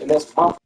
And that's tough.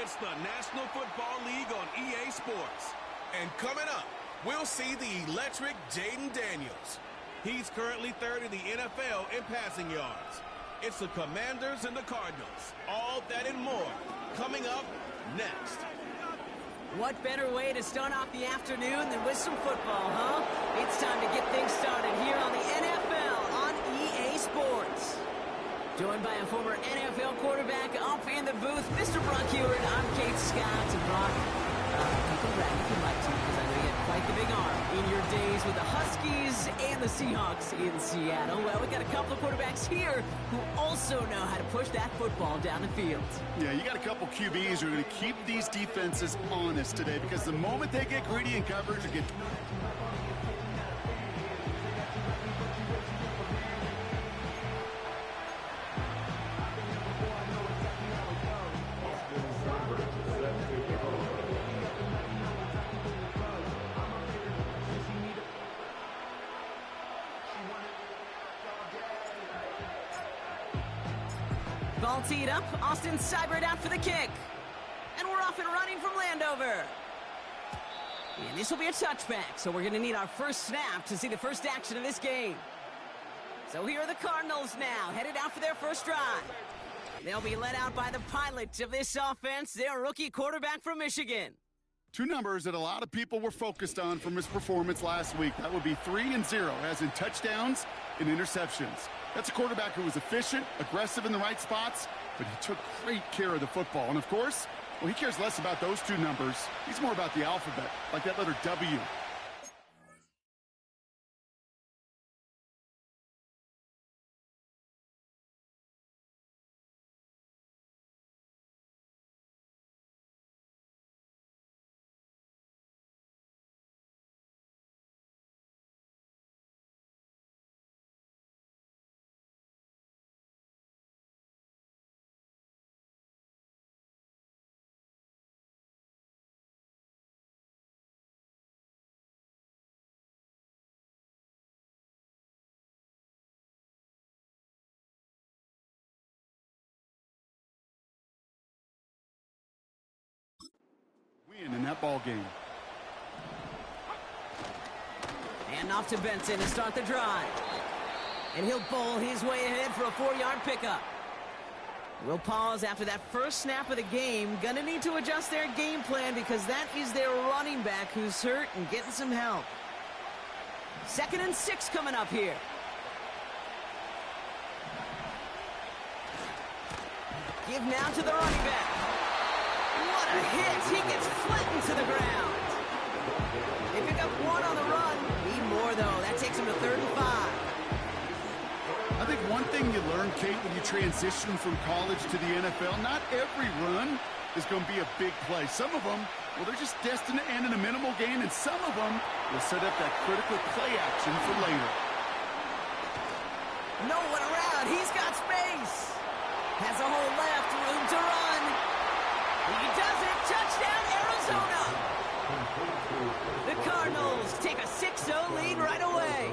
It's the National Football League on EA Sports. And coming up, we'll see the electric Jaden Daniels. He's currently third in the NFL in passing yards. It's the Commanders and the Cardinals. All that and more coming up next. What better way to start off the afternoon than with some football, huh? It's time to get things started here on the NFL on EA Sports. Joined by a former NFL quarterback up in the booth, Mr. Brock Hewitt. I'm Kate Scott. And Brock, you can brag if you like to, because I know you had quite the big arm in your days with the Huskies and the Seahawks in Seattle. Well, we got a couple of quarterbacks here who also know how to push that football down the field. Yeah, you got a couple QBs who are going to keep these defenses honest today, because the moment they get greedy in coverage or get... Ball teed up. Austin Seibert out for the kick. And we're off and running from Landover. And this will be a touchback, so we're going to need our first snap to see the first action of this game. So here are the Cardinals now, headed out for their first drive. They'll be led out by the pilot of this offense, their rookie quarterback from Michigan. Two numbers that a lot of people were focused on from his performance last week. That would be 3 and 0, as in touchdowns and interceptions. That's a quarterback who was efficient, aggressive in the right spots, but he took great care of the football. And of course, well, he cares less about those two numbers. He's more about the alphabet, like that letter W. Win in that ball game. And off to Benson to start the drive. And he'll bowl his way ahead for a 4-yard pickup. We'll pause after that first snap of the game. Gonna need to adjust their game plan because that is their running back who's hurt and getting some help. 2nd and 6 coming up here. Give now to the running back. What a hit! He gets flattened to the ground. They pick up 1 on the run. Need more, though. That takes him to 3rd and 5. I think one thing you learn, Kate, when you transition from college to the NFL, not every run is going to be a big play. Some of them, well, they're just destined to end in a minimal gain, and some of them will set up that critical play action for later. No one around. He's got space. Has a hole left. Room to run. He does it. Touchdown, Arizona. The Cardinals take a 6-0 lead right away.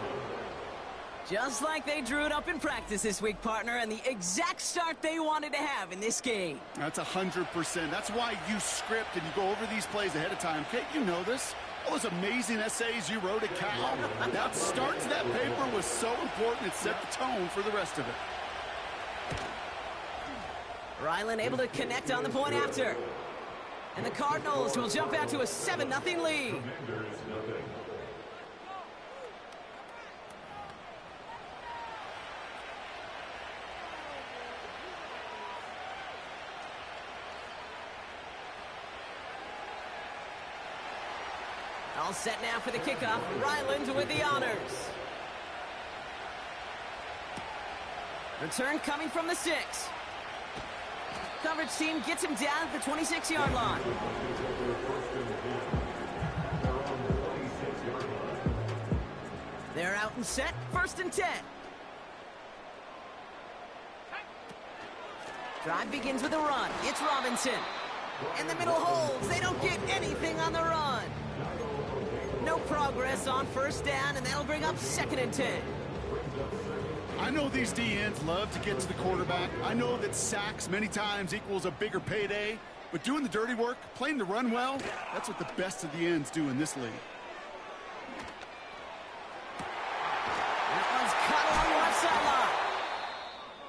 Just like they drew it up in practice this week, partner, and the exact start they wanted to have in this game. That's 100%. That's why you script and you go over these plays ahead of time. Kate, you know this. All those amazing essays you wrote at Cal. That start to that paper was so important. It set the tone for the rest of it. Ryland able to connect on the point after. And the Cardinals will jump out to a 7-0 lead. All set now for the kickoff. Ryland with the honors. Return coming from the 6. Coverage team gets him down at the 26-yard line. They're out and set, 1st and 10. Drive begins with a run. It's Robinson. And the middle holds. They don't get anything on the run. No progress on 1st down, and that'll bring up 2nd and 10. I know these DNs love to get to the quarterback. I know that sacks many times equals a bigger payday, but doing the dirty work, playing the run well, that's what the best of the ends do in this league. That one's cut along the left sideline.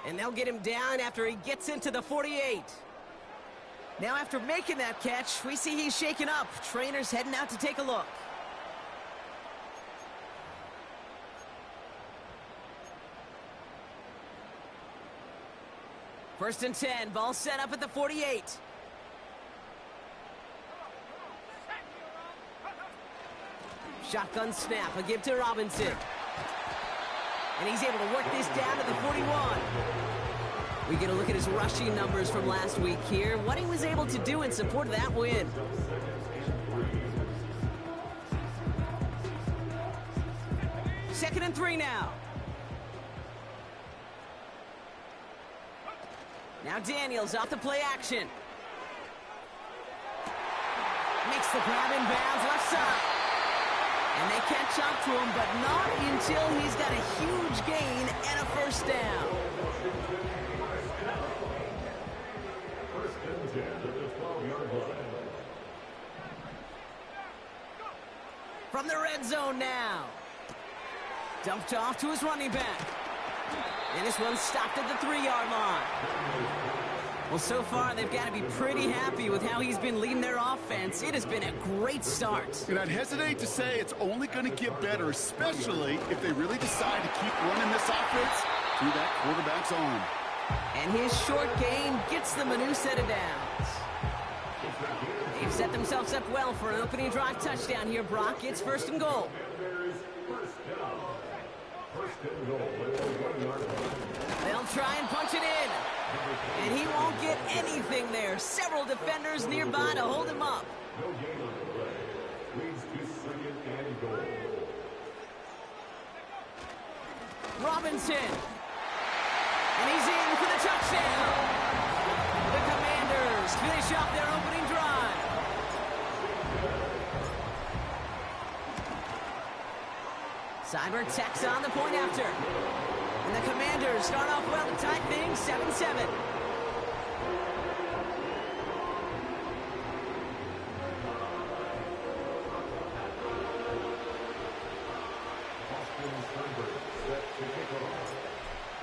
And they'll get him down after he gets into the 48. Now after making that catch, we see he's shaken up. Trainer's heading out to take a look. First and 10, ball set up at the 48. Shotgun snap, a give to Robinson. And he's able to work this down to the 41. We get a look at his rushing numbers from last week here. What he was able to do in support of that win. Second and 3 now. Now Daniels off the play action. Makes the grab in bounds left side. And they catch up to him, but not until he's got a huge gain and a 1st down. From the red zone now. Dumped off to his running back. And this one's stopped at the 3-yard line. Well, so far, they've got to be pretty happy with how he's been leading their offense. It has been a great start. And I'd hesitate to say it's only going to get better, especially if they really decide to keep running this offense through that quarterback's arm. And his short gain gets them a new set of downs. They've set themselves up well for an opening drive touchdown here, Brock. It's 1st and goal. They'll try and punch it in. And he won't get anything there. Several defenders nearby to hold him up. Robinson. And he's in for the touchdown. The Commanders finish off their opening drive. Seibert tacks on the point after. And the Commanders start off well to tie things 7-7.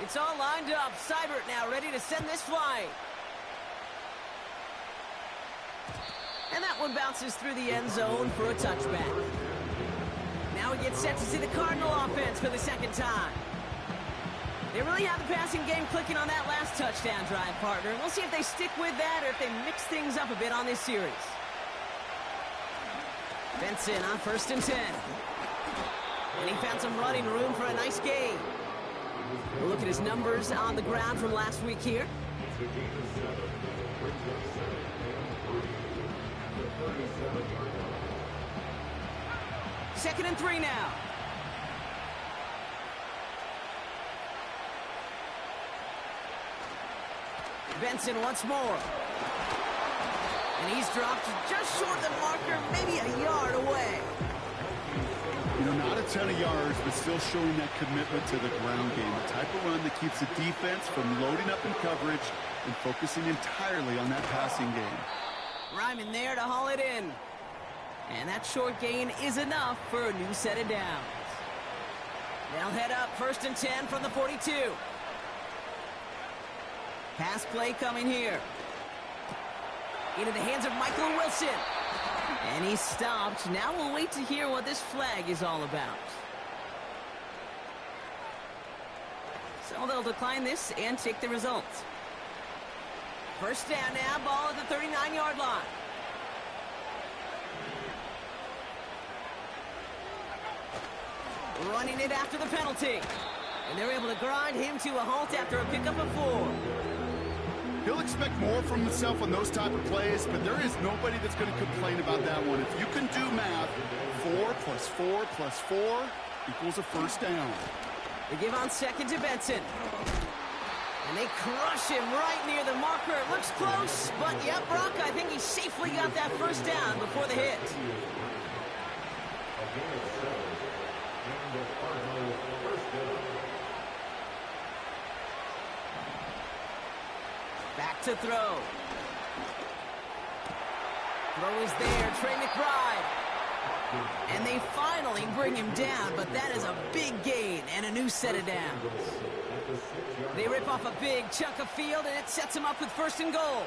It's all lined up. Seibert now ready to send this flying. And that one bounces through the end zone for a touchback. Now we get set to see the Cardinal offense for the 2nd time. They really have the passing game clicking on that last touchdown drive, partner. We'll see if they stick with that or if they mix things up a bit on this series. Benson on 1st and 10. And he found some running room for a nice gain. We'll look at his numbers on the ground from last week here. Second and 3 now. Benson once more. And he's dropped just short of the marker, maybe a yard away. You know, not a ton of yards, but still showing that commitment to the ground game. The type of run that keeps the defense from loading up in coverage and focusing entirely on that passing game. Ryman there to haul it in. And that short gain is enough for a new set of downs. They'll head up 1st and 10 from the 42. Pass play coming here. Into the hands of Michael Wilson. And he's stopped. Now we'll wait to hear what this flag is all about. So they'll decline this and take the result. 1st down now, ball at the 39-yard line. Running it after the penalty. And they're able to grind him to a halt after a pickup of 4. He'll expect more from himself on those type of plays, but there is nobody that's going to complain about that one. If you can do math, 4 plus 4 plus 4 equals a first down. They give on second to Benson. And they crush him right near the marker. It looks close, but yeah, Brock, I think he safely got that first down before the hit. Back to throw. Throw is there, Trey McBride. And they finally bring him down, but that is a big gain and a new set of downs. They rip off a big chunk of field, and it sets him up with first and goal.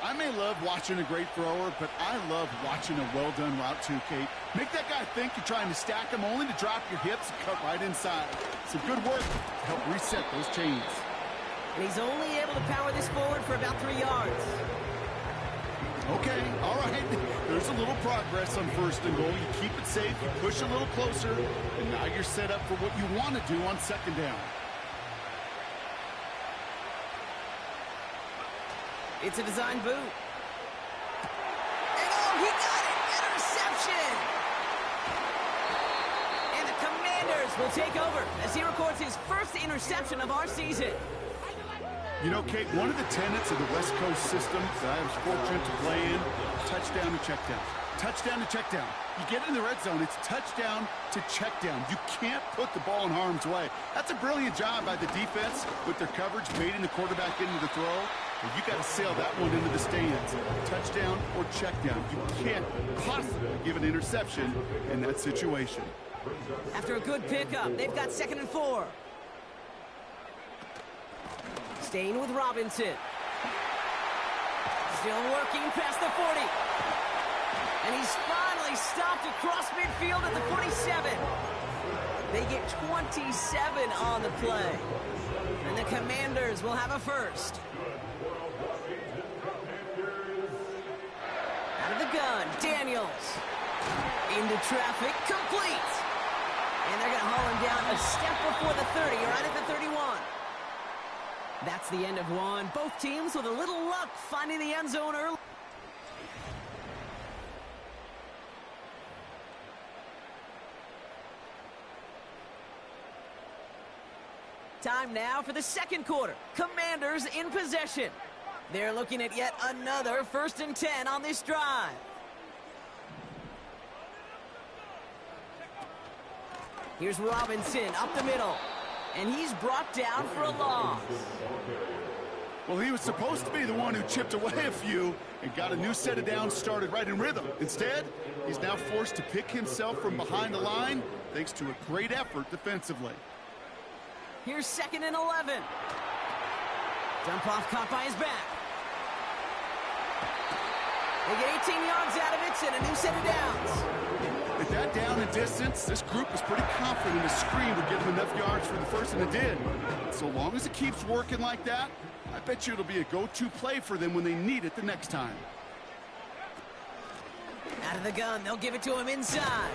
I may love watching a great thrower, but I love watching a well-done route too, Kate. Make that guy think you're trying to stack him, only to drop your hips and cut right inside. Some good work to help reset those chains. And he's only able to power this forward for about 3 yards. Okay, all right. There's a little progress on first and goal. You keep it safe, you push a little closer, and now you're set up for what you want to do on second down. It's a design boot. And oh, he got it! Interception! And the Commanders will take over as he records his first interception of our season. You know, Kate, one of the tenets of the West Coast system that I was fortunate to play in, touchdown to check down. Touchdown to check down. You get in the red zone, it's touchdown to check down. You can't put the ball in harm's way. That's a brilliant job by the defense with their coverage, baiting the quarterback into the throw. But you got to sail that one into the stands. Touchdown or check down. You can't possibly give an interception in that situation. After a good pickup, they've got 2nd and 4. Staying with Robinson. Still working past the 40. And he's finally stopped across midfield at the 47. They get 27 on the play. And the Commanders will have a first. Out of the gun, Daniels. Into traffic, complete. And they're going to haul him down a step before the 30, right at the 31. That's the end of one. Both teams with a little luck finding the end zone early. Time now for the second quarter. Commanders in possession. They're looking at yet another 1st and 10 on this drive. Here's Robinson up the middle. And he's brought down for a loss. Well, he was supposed to be the one who chipped away a few and got a new set of downs started right in rhythm. Instead, he's now forced to pick himself from behind the line thanks to a great effort defensively. Here's 2nd and 11. Dump off caught by his back. They get 18 yards out of it and a new set of downs. With that down and distance, this group was pretty confident a screen would give them enough yards for the first, and it did. So long as it keeps working like that, I bet you it'll be a go-to play for them when they need it the next time. Out of the gun, they'll give it to him inside.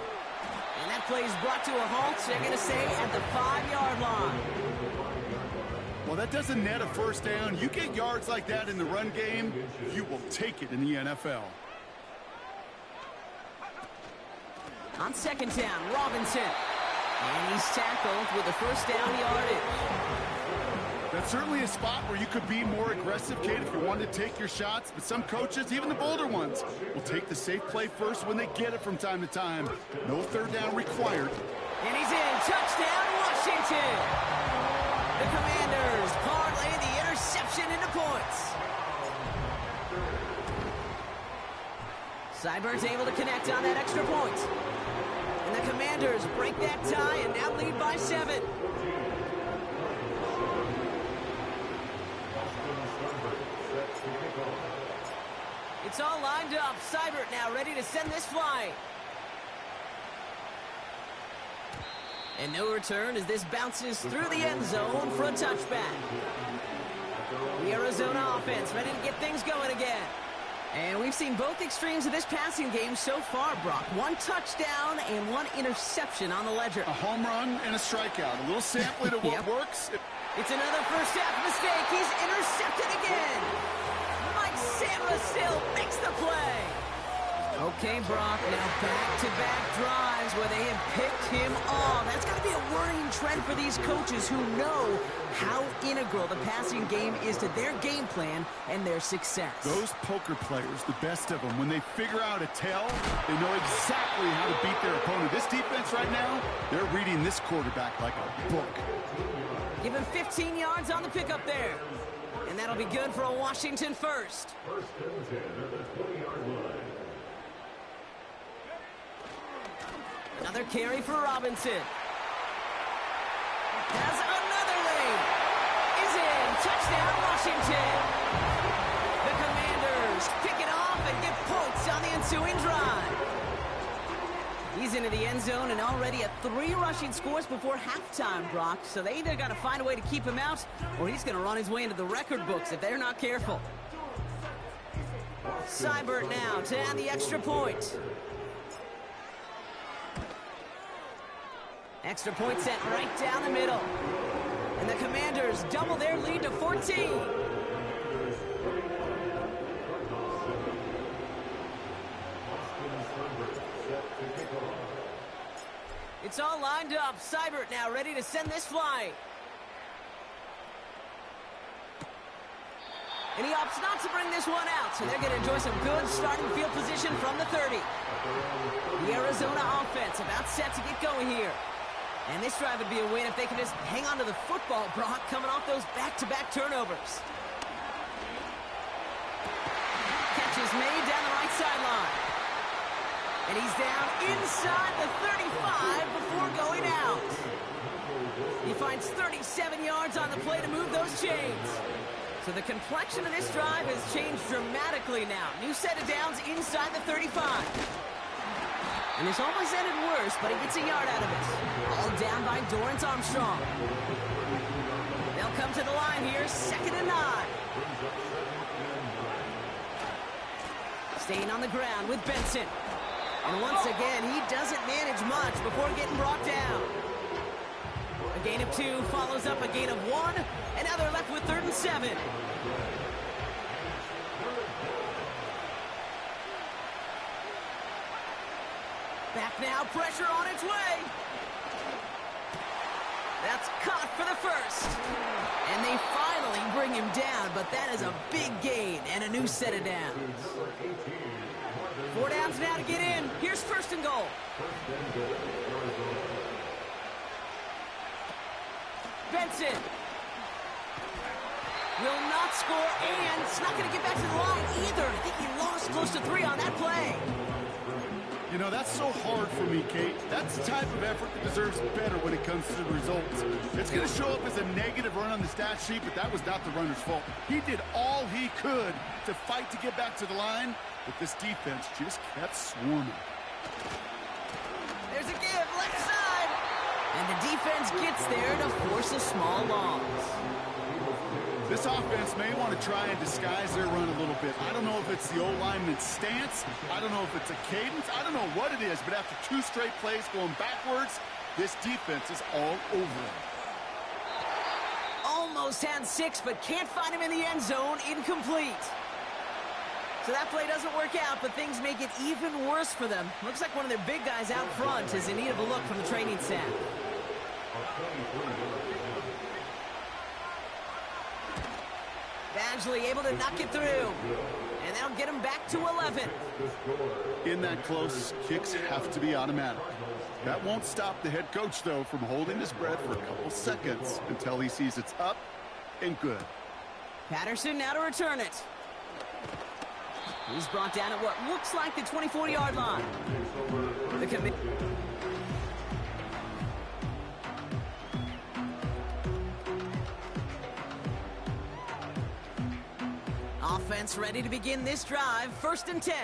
And that play is brought to a halt, they're going to say, at the 5-yard line. Well, that doesn't net a first down. You get yards like that in the run game, you will take it in the NFL. On 2nd down, Robinson. And he's tackled with the first down yardage. That's certainly a spot where you could be more aggressive, Kate, if you wanted to take your shots. But some coaches, even the bolder ones, will take the safe play first when they get it from time to time. No 3rd down required. And he's in. Touchdown, Washington. The Commanders parlay the interception into points. Seibert's able to connect on that extra point. And the Commanders break that tie and now lead by 7. It's all lined up. Seibert now ready to send this flying. And no return as this bounces through the end zone for a touchback. The Arizona offense ready to get things going again. And we've seen both extremes of this passing game so far, Brock. 1 touchdown and 1 interception on the ledger. A home run and a strikeout. A little sampling of what works. It's another first half mistake. He's intercepted again. Mike Sandra still makes the play. Okay, Brock, now back-to-back drives where they have picked him off. That's got to be a worrying trend for these coaches who know how integral the passing game is to their game plan and their success. Those poker players, the best of them, when they figure out a tell, they know exactly how to beat their opponent. This defense right now, they're reading this quarterback like a book. Give him 15 yards on the pickup there. And that'll be good for a Washington first. Another carry for Robinson. Has another lane. Is in. Touchdown, Washington. The Commanders pick it off and get points on the ensuing drive. He's into the end zone and already at 3 rushing scores before halftime, Brock. So they either got to find a way to keep him out or he's going to run his way into the record books if they're not careful. Seibert now to add the extra point. Extra point set right down the middle. And the Commanders double their lead to 14. It's all lined up. Seibert now ready to send this flying. And he opts not to bring this one out, so they're going to enjoy some good starting field position from the 30. The Arizona offense about set to get going here. And this drive would be a win if they can just hang on to the football, Brock, coming off those back-to-back turnovers. Catch is made down the right sideline. And he's down inside the 35 before going out. He finds 37 yards on the play to move those chains. So the complexion of this drive has changed dramatically now. New set of downs inside the 35. And this almost ended worse, but he gets a yard out of it. All down by Dorrance Armstrong. They'll come to the line here, 2nd and 9. Staying on the ground with Benson. And once again, he doesn't manage much before getting brought down. A gain of 2 follows up a gain of 1, and now they're left with 3rd and 7. Back now, pressure on its way. That's caught for the first. And they finally bring him down, but that is a big gain and a new set of downs. 4 downs now to get in. Here's 1st and goal. Benson will not score, and it's not going to get back to the line either. I think he lost close to 3 on that play. You know, that's so hard for me, Kate. That's the type of effort that deserves better when it comes to the results. It's going to show up as a negative run on the stat sheet, but that was not the runner's fault. He did all he could to fight to get back to the line, but this defense just kept swarming. There's a give, left side. And the defense gets there to force a small loss. This offense may want to try and disguise their run a little bit. I don't know if it's the O-lineman's stance. I don't know if it's a cadence. I don't know what it is, but after 2 straight plays going backwards, this defense is all over him. Almost had 6, but can't find him in the end zone. Incomplete. So that play doesn't work out, but things make it even worse for them. Looks like one of their big guys out front is in need of a look from the training staff. Badgley able to knock it through. And that'll get him back to 11. In that close, kicks have to be automatic. That won't stop the head coach, though, from holding his breath for a couple seconds until he sees it's up and good. Patterson now to return it. He's brought down at what looks like the 24-yard line. The commit. Offense ready to begin this drive. 1st and 10.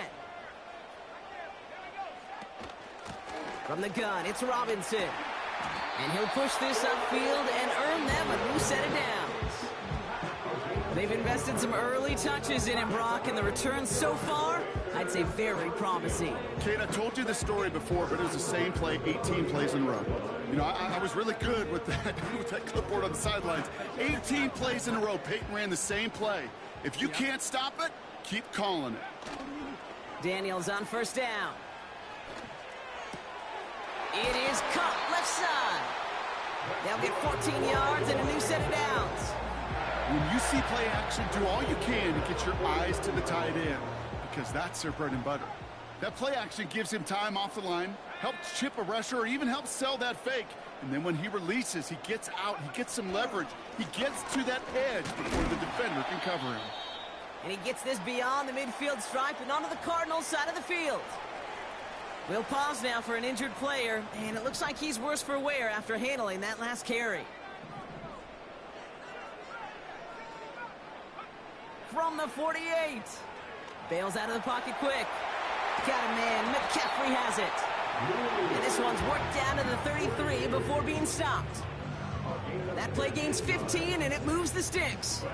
From the gun, it's Robinson. And he'll push this upfield and earn them a new set of downs. They've invested some early touches in him, Brock, and the returns so far, I'd say very promising. Kate, I told you this story before, but it was the same play 18 plays in a row. You know, I was really good with that, with that clipboard on the sidelines. 18 plays in a row. Peyton ran the same play. If you can't stop it, keep calling it. Daniels on first down. It is cut left side. They'll get 14 yards and a new set of downs. When you see play action, do all you can to get your eyes to the tight end, because that's their bread and butter. That play action gives him time off the line, helps chip a rusher, or even helps sell that fake. And then when he releases, he gets out, he gets some leverage. He gets to that edge before the defender can cover him. And he gets this beyond the midfield stripe and onto the Cardinals side of the field. We'll pause now for an injured player, and it looks like he's worse for wear after handling that last carry. From the 48. Bails out of the pocket quick. Got a man. McCaffrey has it. And this one's worked down to the 33 before being stopped. That play gains 15, and it moves the sticks.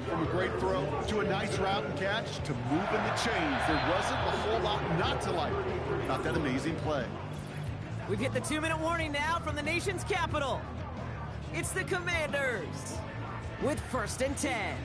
From a great throw to a nice route and catch to moving the chains, there wasn't a whole lot not to like about that amazing play. We've hit the 2-minute warning now from the nation's capital. It's the Commanders with 1st and 10.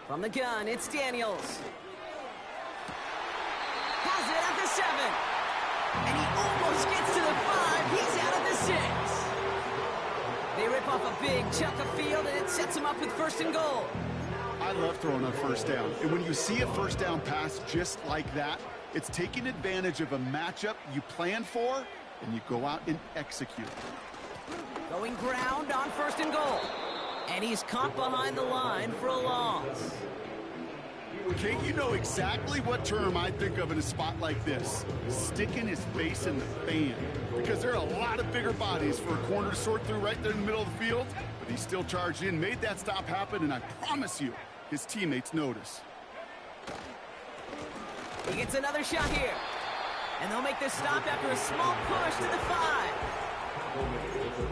From the gun, it's Daniels. Has it at the 7. And he almost gets to the 5. He's out at the 6. They rip off a big chunk of field, and it sets him up with 1st and goal. I love throwing on 1st down. And when you see a 1st down pass just like that, it's taking advantage of a matchup you planned for, and you go out and execute. Going ground on 1st and goal. And he's caught behind the line for a loss. Kate, you know exactly what term I think of in a spot like this. Sticking his face in the fan. Because there are a lot of bigger bodies for a corner to sort through right there in the middle of the field. But he still charged in, made that stop happen, and I promise you, his teammates notice. He gets another shot here. And they'll make this stop after a small push to the 5.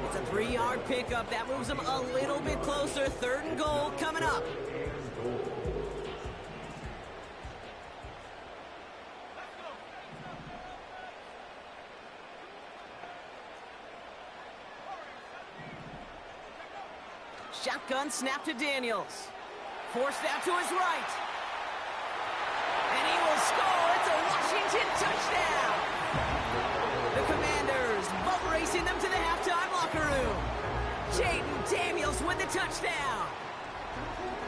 It's a 3-yard pickup. That moves them a little bit closer. 3rd and goal coming up. Shotgun snap to Daniels. Forced out to his right. And he will score. It's a Washington touchdown. The Commanders boat racing them to the halftime locker room. Jaden Daniels with the touchdown.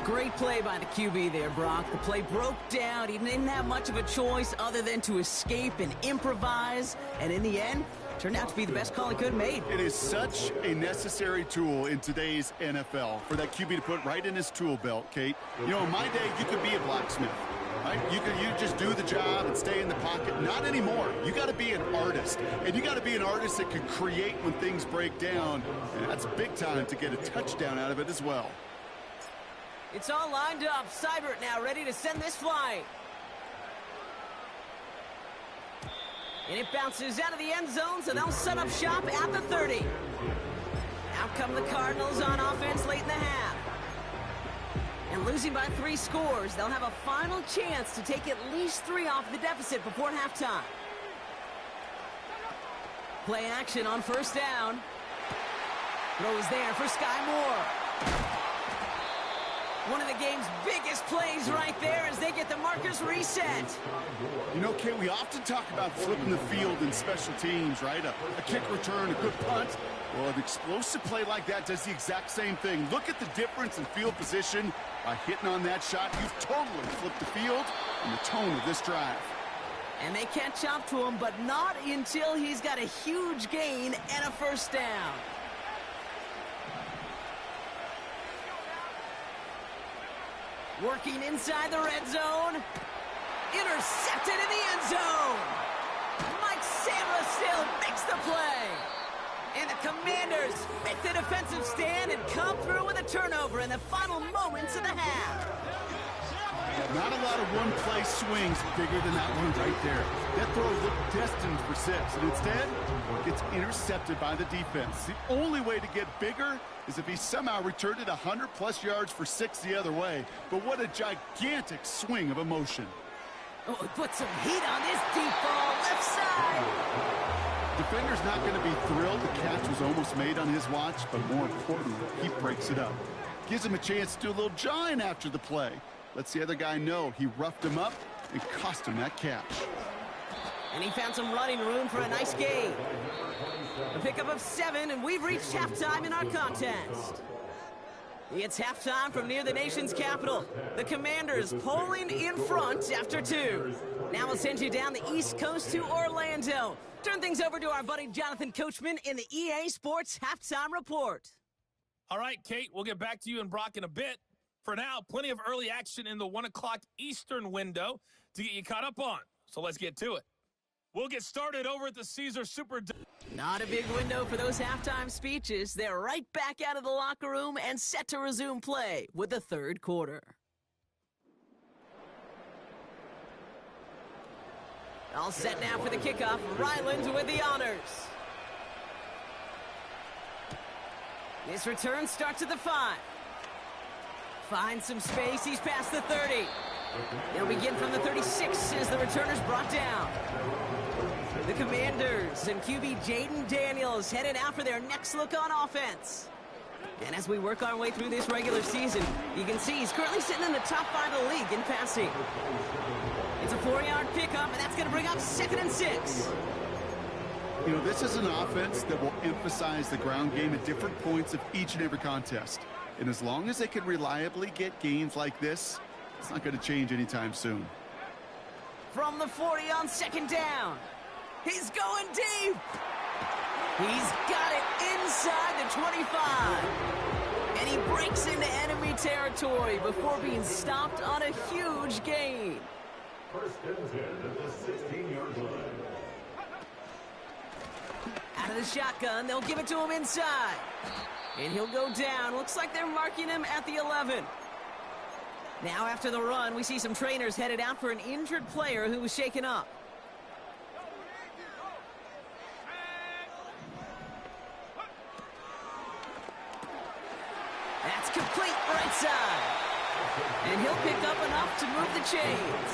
Great play by the QB there, Brock. The play broke down. He didn't have much of a choice other than to escape and improvise. And in the end, turned out to be the best call he could have made. It is such a necessary tool in today's NFL for that QB to put right in his tool belt, Kate. You know, in my day, you could be a blacksmith. Right? You just do the job and stay in the pocket. Not anymore. You got to be an artist. And you got to be an artist that can create when things break down. And that's big time to get a touchdown out of it as well. It's all lined up. Seibert now ready to send this flying. And it bounces out of the end zone, so they'll set up shop at the 30. Out come the Cardinals on offense late in the half. And losing by 3 scores, they'll have a final chance to take at least 3 off the deficit before halftime. Play action on 1st down. Throws there for Sky Moore. One of the game's biggest plays right there as they get the markers reset. You know, Kate, we often talk about flipping the field in special teams, right? A kick return, a good punt. Well, an explosive play like that does the exact same thing. Look at the difference in field position. By hitting on that shot, you've totally flipped the field and the tone of this drive. And they catch up to him, but not until he's got a huge gain and a 1st down. Working inside the red zone. Intercepted in the end zone. Mike Samra still makes the play. And the Commanders Commanders make the defensive stand and come through with a turnover in the final moments of the half. Not a lot of one-play swings bigger than that one right there. That throw looked destined for 6, and instead, it gets intercepted by the defense. The only way to get bigger is if he somehow returned it 100-plus yards for 6 the other way. But what a gigantic swing of emotion. Oh, put some heat on this deep ball, left side. Defender's not going to be thrilled the catch was almost made on his watch, but more importantly, he breaks it up. Gives him a chance to do a little jawing after the play. Lets the other guy know he roughed him up and cost him that catch. And he found some running room for a nice gain. A pickup of 7, and we've reached halftime in our contest. It's halftime from near the nation's capital. The Commanders pulling in front after 2. Now we'll send you down the East Coast to Orlando. Turn things over to our buddy Jonathan Coachman in the EA Sports Halftime Report. All right, Kate, we'll get back to you and Brock in a bit. For now, plenty of early action in the 1 o'clock Eastern window to get you caught up on. So let's get to it. We'll get started over at the Caesar Superdome. Not a big window for those halftime speeches. They're right back out of the locker room and set to resume play with the third quarter. All set now for the kickoff. Ryland with the honors. This return starts at the 5. Finds some space. He's past the 30. They'll begin from the 36 as the returner's brought down. The Commanders and QB Jaden Daniels headed out for their next look on offense. And as we work our way through this regular season, you can see he's currently sitting in the top 5 of the league in passing. It's a 4-yard pickup, and that's going to bring up 2nd and 6. You know, this is an offense that will emphasize the ground game at different points of each and every contest. And as long as they can reliably get gains like this, it's not going to change anytime soon. From the 40 on 2nd down. He's going deep. He's got it inside the 25. And he breaks into enemy territory before being stopped on a huge gain. First and 10 at the 16-yard line. Out of the shotgun, they'll give it to him inside. And he'll go down. Looks like they're marking him at the 11. Now after the run, we see some trainers headed out for an injured player who was shaken up. That's complete right side. And he'll pick up enough to move the chains.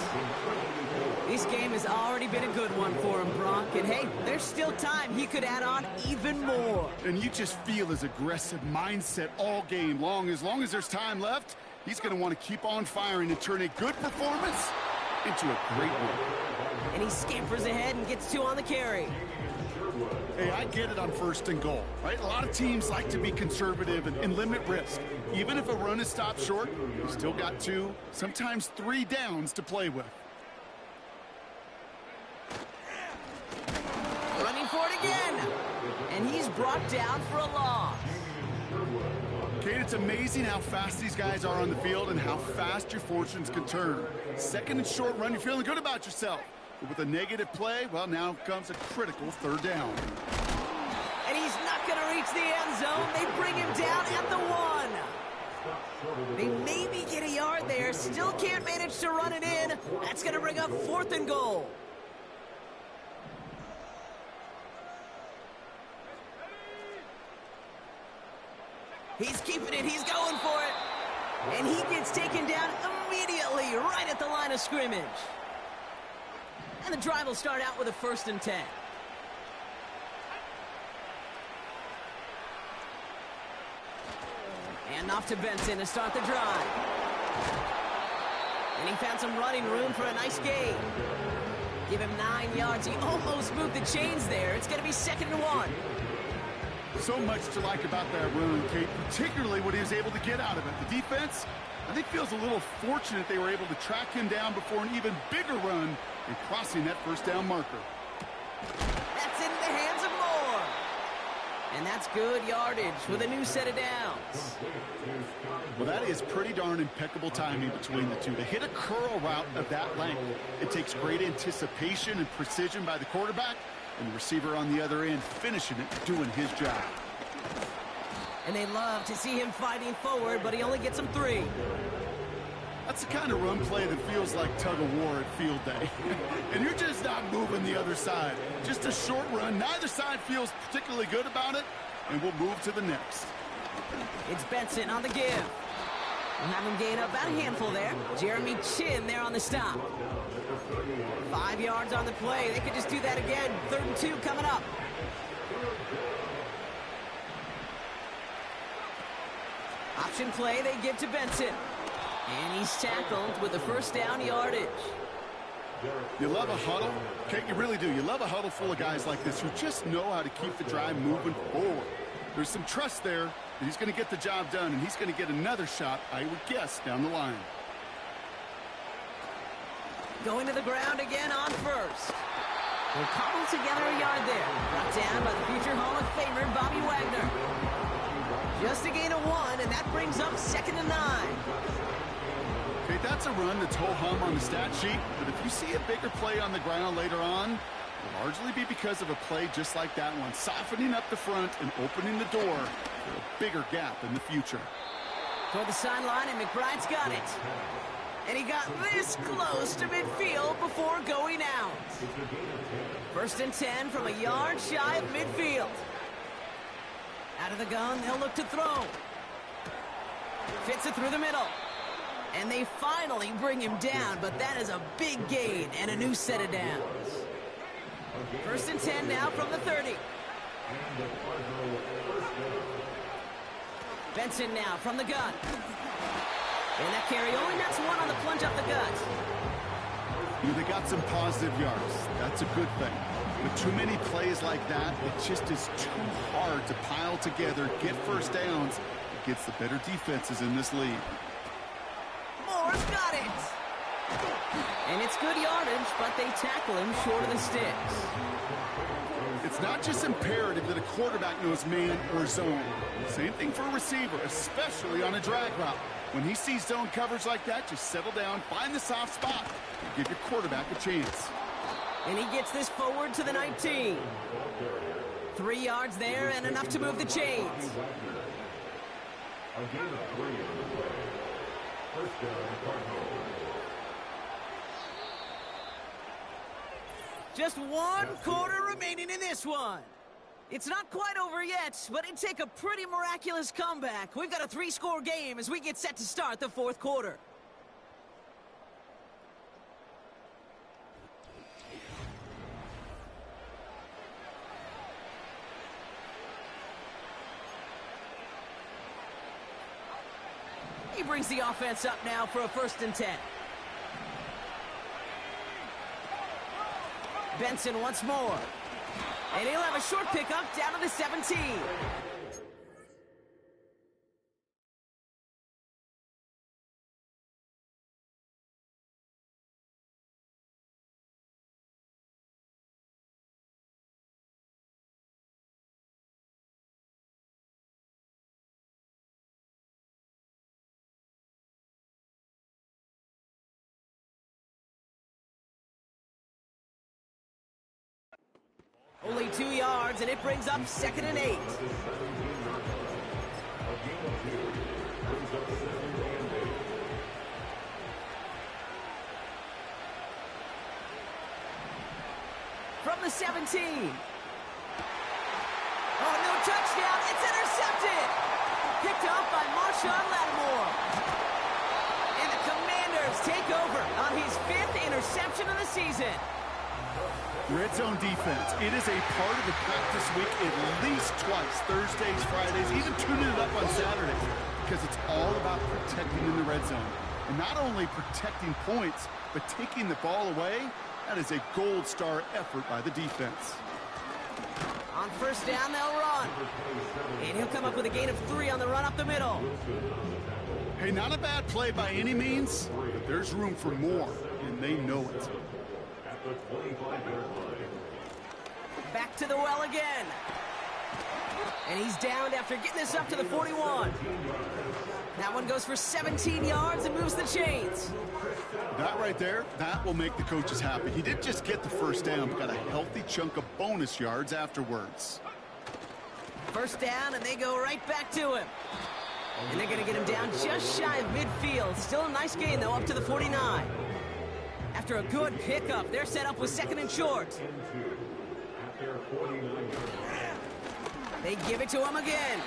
This game has already been a good one for him, Brock. And hey, there's still time he could add on even more. And you just feel his aggressive mindset all game long. As long as there's time left, he's going to want to keep on firing and turn a good performance into a great one. And he scampers ahead and gets 2 on the carry. Hey, I get it on 1st and goal, right? A lot of teams like to be conservative and limit risk. Even if a run is stopped short, you still got 2, sometimes 3 downs to play with. Running for it again. And he's brought down for a loss. Kate, it's amazing how fast these guys are on the field and how fast your fortunes can turn. 2nd and short run, you're feeling good about yourself. But with a negative play, well, now comes a critical 3rd down. And he's not going to reach the end zone. They bring him down at the 1. They maybe get a yard there. Still can't manage to run it in. That's going to bring up 4th and goal. He's keeping it. He's going for it. And he gets taken down immediately right at the line of scrimmage. And the drive will start out with a 1st and 10. And off to Benson to start the drive. And he found some running room for a nice gain. Give him 9 yards. He almost moved the chains there. It's going to be 2nd and 1. So much to like about that run, Kate, particularly what he was able to get out of it. The defense, I think, feels a little fortunate they were able to track him down before an even bigger run and crossing that 1st down marker. That's in the hands of Moore. And that's good yardage with a new set of downs. Well, that is pretty darn impeccable timing between the two. To hit a curl route of that length, it takes great anticipation and precision by the quarterback, and the receiver on the other end finishing it, doing his job. And they love to see him fighting forward, but he only gets them 3. That's the kind of run play that feels like tug-of-war at field day. And you're just not moving the other side. Just a short run. Neither side feels particularly good about it, and we'll move to the next. It's Benson on the give. We'll have him gain up about a handful there. Jeremy Chin there on the stop. 5 yards on the play. They could just do that again. 3rd and 2 coming up. Option play they give to Benson. And he's tackled with the first down yardage. You love a huddle? Okay, you really do. You love a huddle full of guys like this who just know how to keep the drive moving forward. There's some trust there that he's going to get the job done, and he's going to get another shot, I would guess, down the line. Going to the ground again on first. We'll cobble together a yard there. Brought down by the future Hall of Famer, Bobby Wagner. Just a gain of 1, and that brings up 2nd and 9. Okay, that's a run that's ho-hum on the stat sheet, but if you see a bigger play on the ground later on, it'll largely be because of a play just like that one, softening up the front and opening the door for a bigger gap in the future. Toward the sideline, and McBride's got it. And he got this close to midfield before going out. 1st and 10 from a yard shy of midfield. Out of the gun, they'll look to throw. Fits it through the middle. And they finally bring him down, but that is a big gain and a new set of downs. 1st and 10 now from the 30. Benson now from the gun. And that carry only nets 1 on the plunge up the gut. They got some positive yards. That's a good thing. But too many plays like that, it just is too hard to pile together, get first downs against the better defenses in this league. Moore's got it. And it's good yardage, but they tackle him short of the sticks. It's not just imperative that a quarterback knows man or zone. Same thing for a receiver, especially on a drag route. When he sees zone coverage like that, just settle down, find the soft spot, and give your quarterback a chance. And he gets this forward to the 19. 3 yards there and enough to move the chains. A gain of 3 on the play. First down, Cardinals. Just 1 quarter remaining in this one. It's not quite over yet, but it'd take a pretty miraculous comeback. We've got a 3-score game as we get set to start the 4th quarter. He brings the offense up now for a 1st and 10. Benson once more. And he'll have a short pickup down to the 17. Only 2 yards, and it brings up 2nd and 8. From the 17. Oh, no touchdown. It's intercepted. Picked up by Marshawn Lattimore. And the Commanders take over on his 5th interception of the season. Red zone defense. It is a part of the practice week at least twice, Thursdays, Fridays, even tuning it up on Saturdays, because it's all about protecting in the red zone. And not only protecting points, but taking the ball away. That is a gold star effort by the defense. On 1st down, they'll run. And he'll come up with a gain of 3 on the run up the middle. Hey, not a bad play by any means, but there's room for more, and they know it. Back to the well again. And he's downed after getting this up to the 41. That one goes for 17 yards and moves the chains. That right there, that will make the coaches happy. He didn't just get the 1st down, but got a healthy chunk of bonus yards afterwards. First down, and they go right back to him. And they're going to get him down just shy of midfield. Still a nice gain, though, up to the 49. After a good pickup, they're set up with second and short. They give it to him again.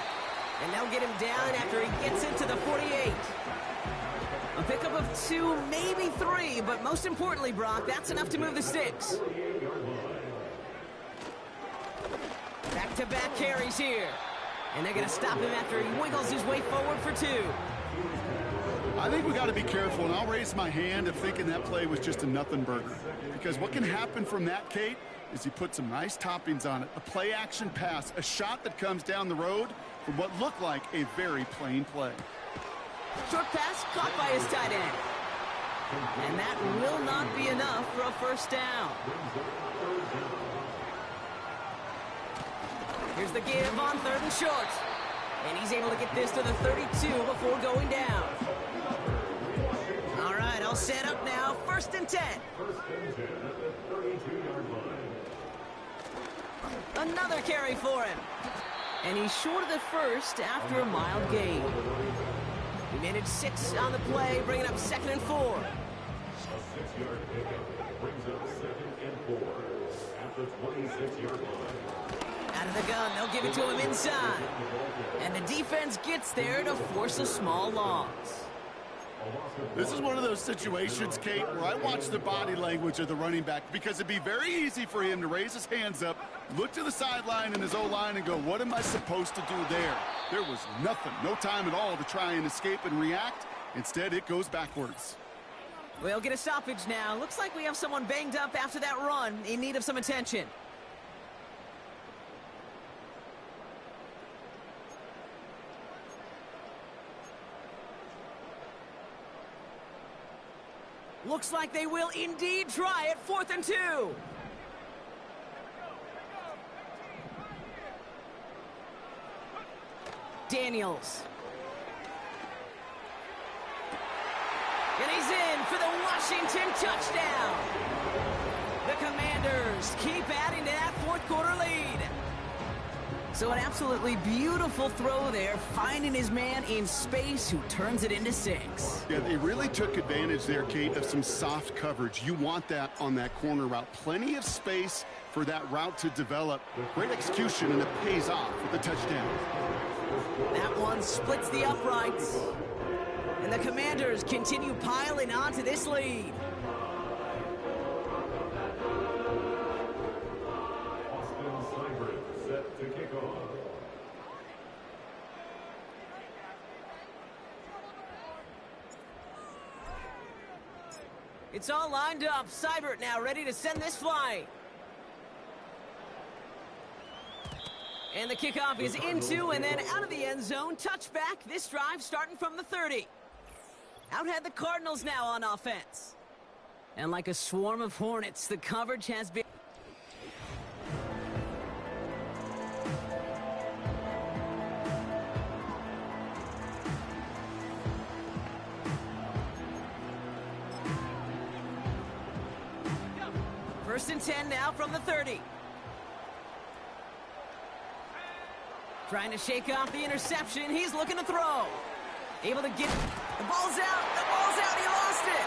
And they'll get him down after he gets into the 48. A pickup of 2, maybe 3, but most importantly, Brock, that's enough to move the sticks. Back-to-back carries here. And they're going to stop him after he wiggles his way forward for 2. I think we got to be careful, and I'll raise my hand of thinking that play was just a nothing burger. Because what can happen from that, Kate, is you put some nice toppings on it. A play-action pass, a shot that comes down the road from what looked like a very plain play. Short pass caught by his tight end. And that will not be enough for a first down. Here's the give on 3rd and short. And he's able to get this to the 32 before going down. All right, all set up now. 1st and 10. Another carry for him. And he's short of the first after a mild gain. He managed 6 on the play, bringing up 2nd and 4. A 6-yard pickup brings up 2nd and 4 at the 26-yard line. Out of the gun, they'll give it to him inside. And the defense gets there to force a small loss. This is one of those situations, Kate, where I watch the body language of the running back because it'd be very easy for him to raise his hands up, look to the sideline in his O-line and go, what am I supposed to do there? There was nothing, no time at all to try and escape and react. Instead, it goes backwards. We'll get a stoppage now. Looks like we have someone banged up after that run, in need of some attention. Looks like they will indeed try it. 4th and 2. Daniels. And he's in for the Washington touchdown. The Commanders keep adding to that 4th quarter lead. So an absolutely beautiful throw there, finding his man in space who turns it into 6. Yeah, they really took advantage there, Kate, of some soft coverage. You want that on that corner route. Plenty of space for that route to develop. Great execution, and it pays off with the touchdown. That one splits the uprights. And the Commanders continue piling on to this lead. Set to kick off. It's all lined up. Seibert now ready to send this flying. And the kickoff is into and then out of the end zone. Touchback. This drive starting from the 30. Out head the Cardinals now on offense. And like a swarm of hornets, the coverage has been... First and 10 now from the 30. Trying to shake off the interception. He's looking to throw. Able to get... The ball's out. The ball's out. He lost it.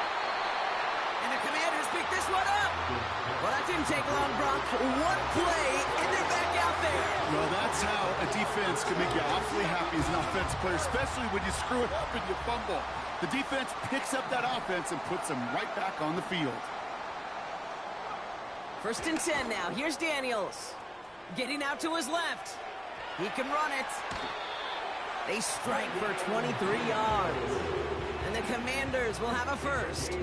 And the Commanders pick this one up. Well, that didn't take long, Brock. One play, and they're back out there. Well, that's how a defense can make you awfully happy as an offensive player, especially when you screw it up and you fumble. The defense picks up that offense and puts them right back on the field. First and 10 now. Here's Daniels. Getting out to his left. He can run it. They strike for 23 yards. And the Commanders will have a first.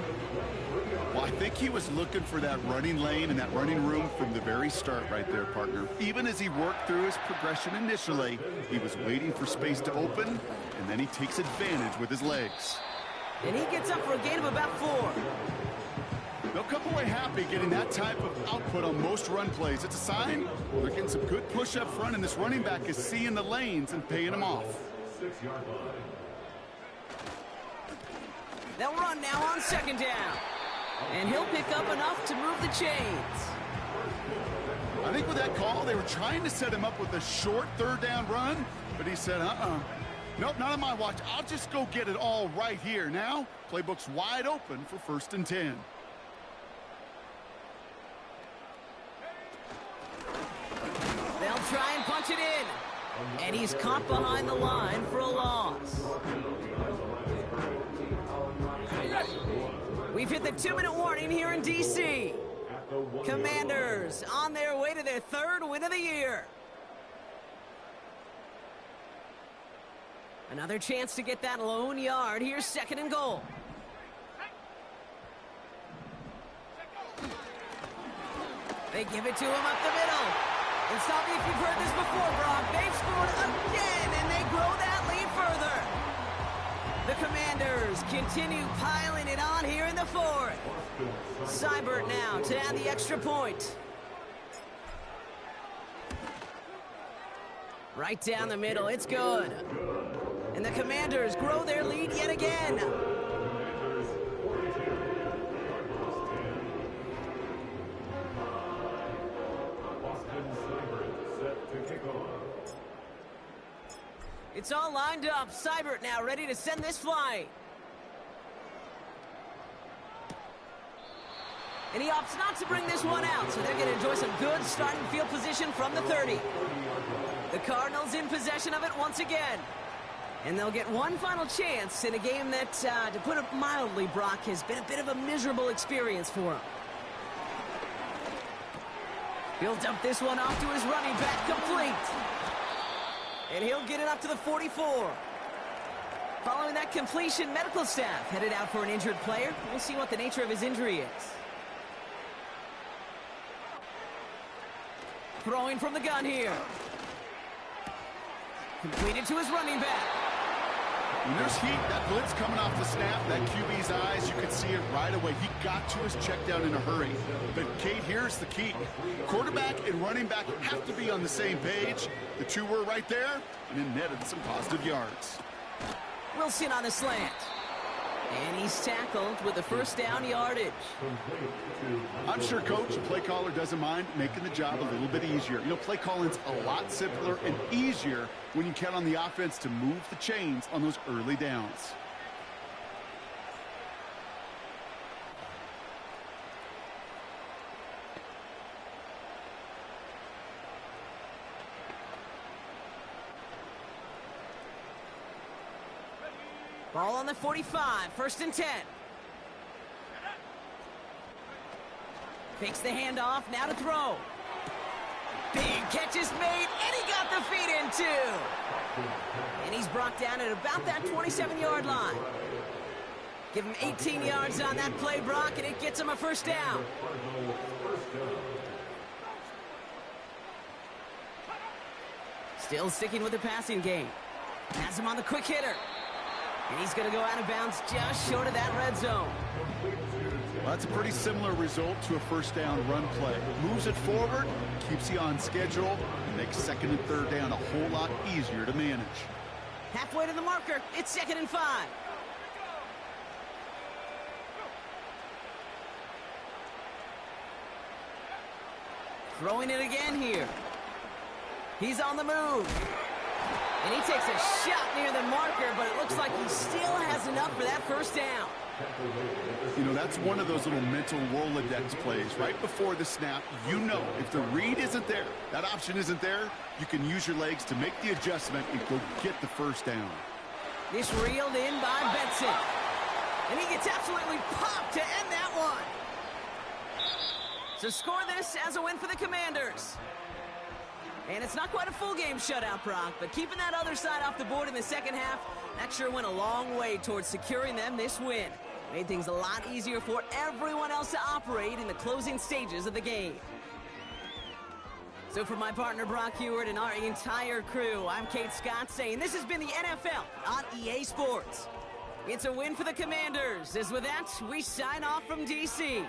Well, I think he was looking for that running lane and that running room from the very start right there, partner. Even as he worked through his progression initially, he was waiting for space to open, and then he takes advantage with his legs. And he gets up for a gain of about 4. They'll come away happy getting that type of output on most run plays. It's a sign they're getting some good push up front, and this running back is seeing the lanes and paying them off. 6-yard line. They'll run now on second down. And he'll pick up enough to move the chains. I think with that call, they were trying to set him up with a short third down run, but he said, nope, not on my watch. I'll just go get it all right here. Now, playbook's wide open for 1st and 10. They'll try and punch it in. And he's caught behind the line for a loss. We've hit the 2-minute warning here in D.C. Commanders on their way to their 3rd win of the year. Another chance to get that lone yard. Here's 2nd and goal. They give it to him up the middle. And stop me if you've heard this before, Brock. They've scored again, and they grow that lead further. The Commanders continue piling it on here in the 4th. Seibert now to add the extra point. Right down the middle, it's good. And the Commanders grow their lead yet again. It's all lined up. Seibert now ready to send this flying. And he opts not to bring this one out, so they're going to enjoy some good starting field position from the 30. The Cardinals in possession of it once again. And they'll get one final chance in a game that, to put it mildly, Brock, has been a bit of a miserable experience for him. He'll dump this one off to his running back, complete. And he'll get it up to the 44. Following that completion, medical staff headed out for an injured player. We'll see what the nature of his injury is. Throwing from the gun here. Completed to his running back. When there's heat, that blitz coming off the snap, that QB's eyes, you could see it right away. He got to his check down in a hurry. But, Kate, here's the key. Quarterback and running back have to be on the same page. The two were right there, and it netted some positive yards. Wilson on the slant. And he's tackled with the 1st down yardage. I'm sure, Coach, the play caller doesn't mind making the job a little bit easier. You know, play calling's a lot simpler and easier when you count on the offense to move the chains on those early downs. Ball on the 45, 1st and 10. Fakes the handoff, now to throw. Big catch is made, and he got the feet in too. And he's brought down at about that 27-yard line. Give him 18 yards on that play, Brock, and it gets him a 1st down. Still sticking with the passing game. Has him on the quick hitter. And he's going to go out of bounds just short of that red zone. Well, that's a pretty similar result to a 1st down run play. Moves it forward, keeps you on schedule, and makes 2nd and 3rd down a whole lot easier to manage. Halfway to the marker, it's 2nd and 5. Throwing it again here. He's on the move. And he takes a shot near the marker, but it looks like he still has enough for that 1st down. You know, that's one of those little mental Rolodex plays. Right before the snap, you know if the read isn't there, that option isn't there, you can use your legs to make the adjustment and go get the 1st down. This reeled in by Benson. And he gets absolutely popped to end that one. So score this as a win for the Commanders. And it's not quite a full game shutout, Brock, but keeping that other side off the board in the 2nd half, that sure went a long way towards securing them this win. Made things a lot easier for everyone else to operate in the closing stages of the game. So for my partner Brock Heward and our entire crew, I'm Kate Scott saying this has been the NFL on EA Sports. It's a win for the Commanders, as with that, we sign off from D.C.